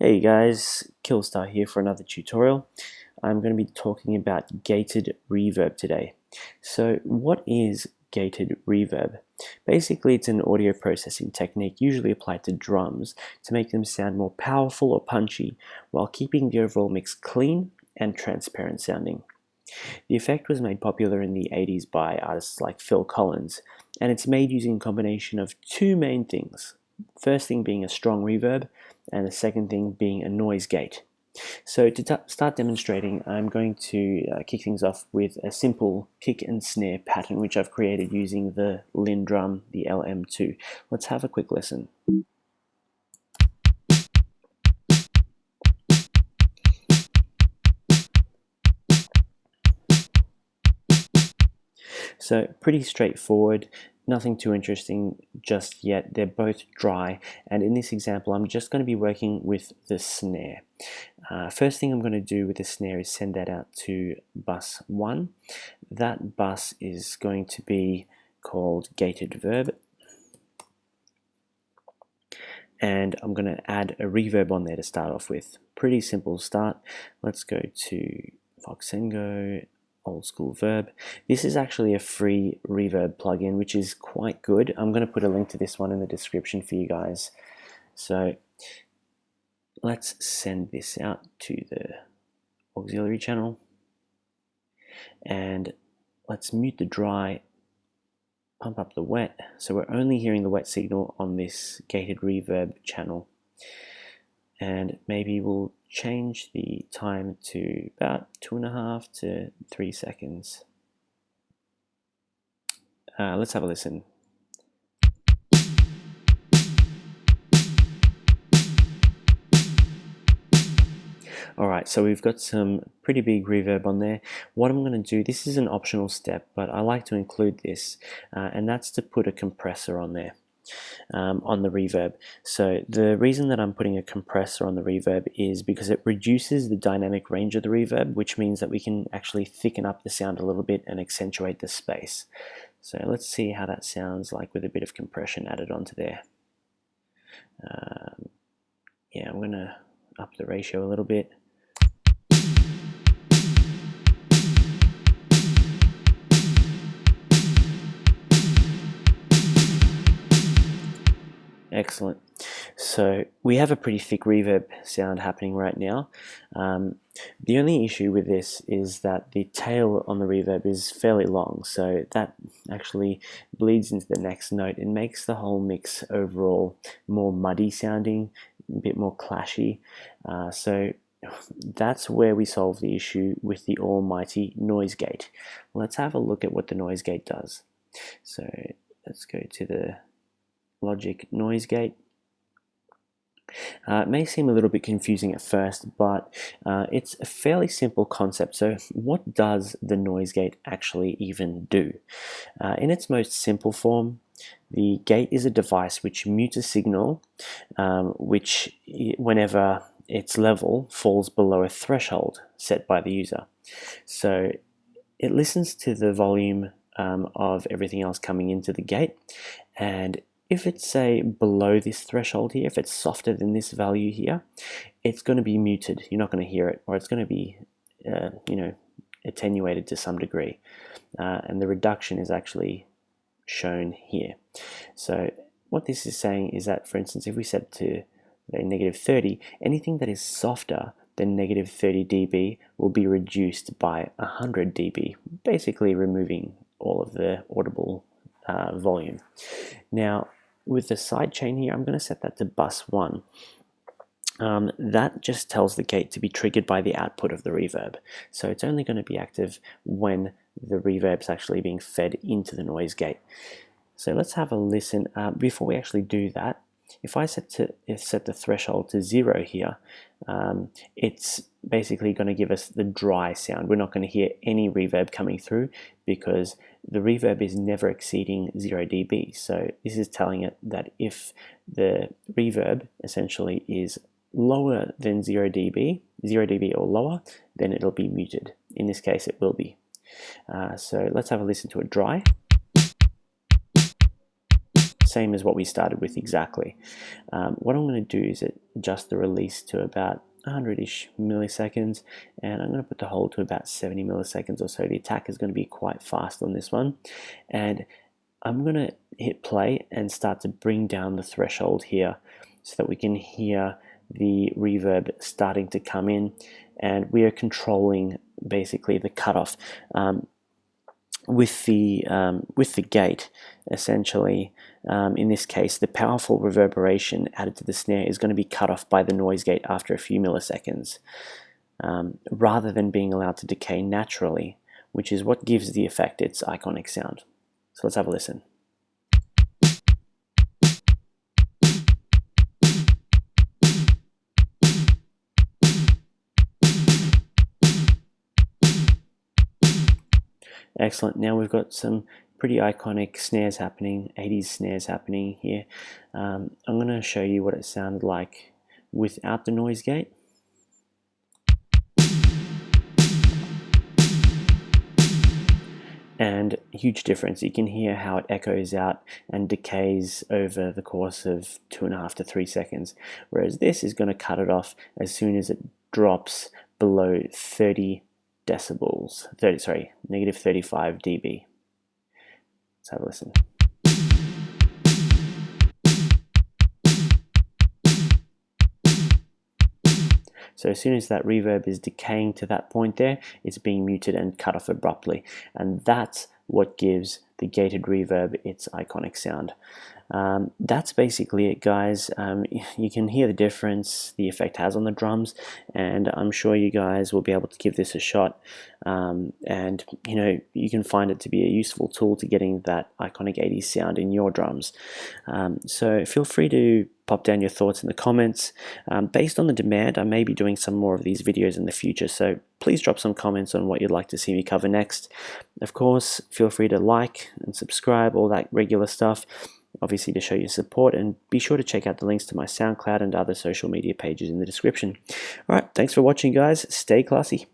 Hey guys, Killstarr here for another tutorial. I'm going to be talking about gated reverb today. So what is gated reverb? Basically, it's an audio processing technique usually applied to drums to make them sound more powerful or punchy while keeping the overall mix clean and transparent sounding. The effect was made popular in the 80s by artists like Phil Collins, and it's made using a combination of two main things. First thing being a strong reverb, and the second thing being a noise gate. So to start demonstrating, I'm going to kick things off with a simple kick and snare pattern which I've created using the Linn drum, the LM2. Let's have a quick listen. So pretty straightforward, nothing too interesting just yet. They're both dry, and in this example I'm just going to be working with the snare. First thing I'm going to do with the snare is send that out to bus 1. That bus is going to be called gated verb, and I'm going to add a reverb on there to start off with. Pretty simple start. Let's go to Voxengo, old school verb. This is actually a free reverb plugin which is quite good. I'm going to put a link to this one in the description for you guys. So let's send this out to the auxiliary channel, and let's mute the dry, pump up the wet, so we're only hearing the wet signal on this gated reverb channel. And maybe we'll change the time to about 2.5 to 3 seconds. Let's have a listen. Alright, so we've got some pretty big reverb on there. What I'm going to do, this is an optional step, but I like to include this, and that's to put a compressor on there. On the reverb. So the reason that I'm putting a compressor on the reverb is because it reduces the dynamic range of the reverb, which means that we can actually thicken up the sound a little bit and accentuate the space. So let's see how that sounds like with a bit of compression added onto there. Yeah, I'm going to up the ratio a little bit. Excellent. So we have a pretty thick reverb sound happening right now. The only issue with this is that the tail on the reverb is fairly long, so that actually bleeds into the next note and makes the whole mix overall more muddy sounding, a bit more clashy. So that's where we solve the issue with the almighty noise gate. Let's have a look at what the noise gate does. So let's go to the Logic noise gate. It may seem a little bit confusing at first, but it's a fairly simple concept. So what does the noise gate actually even do? In its most simple form, the gate is a device which mutes a signal which, whenever its level falls below a threshold set by the user. So it listens to the volume of everything else coming into the gate, and if it's, say, below this threshold here, if it's softer than this value here, it's going to be muted. You're not going to hear it, or it's going to be, attenuated to some degree. And the reduction is actually shown here. So what this is saying is that, for instance, if we set to -30, anything that is softer than -30 dB will be reduced by 100 dB, basically removing all of the audible volume. Now, with the sidechain here, I'm going to set that to bus 1. That just tells the gate to be triggered by the output of the reverb. So it's only going to be active when the reverb's actually being fed into the noise gate. So let's have a listen. Before we actually do that, if I set the threshold to 0 here, it's basically going to give us the dry sound. We're not going to hear any reverb coming through because the reverb is never exceeding 0 dB. So this is telling it that if the reverb essentially is lower than 0 dB or lower, then it'll be muted. In this case, it will be. So let's have a listen to it dry. same as what we started with exactly. What I'm going to do is adjust the release to about 100-ish milliseconds, and I'm going to put the hold to about 70 milliseconds or so. The attack is going to be quite fast on this one, and I'm going to hit play and start to bring down the threshold here so that we can hear the reverb starting to come in, and we are controlling basically the cutoff with the gate. Essentially, in this case, the powerful reverberation added to the snare is going to be cut off by the noise gate after a few milliseconds, rather than being allowed to decay naturally, which is what gives the effect its iconic sound. So let's have a listen. Excellent. Now we've got some pretty iconic snares happening, 80s snares happening here. I'm going to show you what it sounded like without the noise gate. And huge difference. You can hear how it echoes out and decays over the course of 2.5 to 3 seconds, whereas this is going to cut it off as soon as it drops below 30 decibels, negative 35 dB. Let's have a listen. So as soon as that reverb is decaying to that point there, it's being muted and cut off abruptly. And that's what gives the gated reverb its iconic sound. That's basically it, guys. You can hear the difference the effect has on the drums, and I'm sure you guys will be able to give this a shot. And you can find it to be a useful tool to getting that iconic 80s sound in your drums. So feel free to pop down your thoughts in the comments. Based on the demand, I may be doing some more of these videos in the future, so please drop some comments on what you'd like to see me cover next. Of course, feel free to like and subscribe, all that regular stuff, obviously to show your support, and be sure to check out the links to my SoundCloud and other social media pages in the description. Alright, thanks for watching, guys. Stay classy.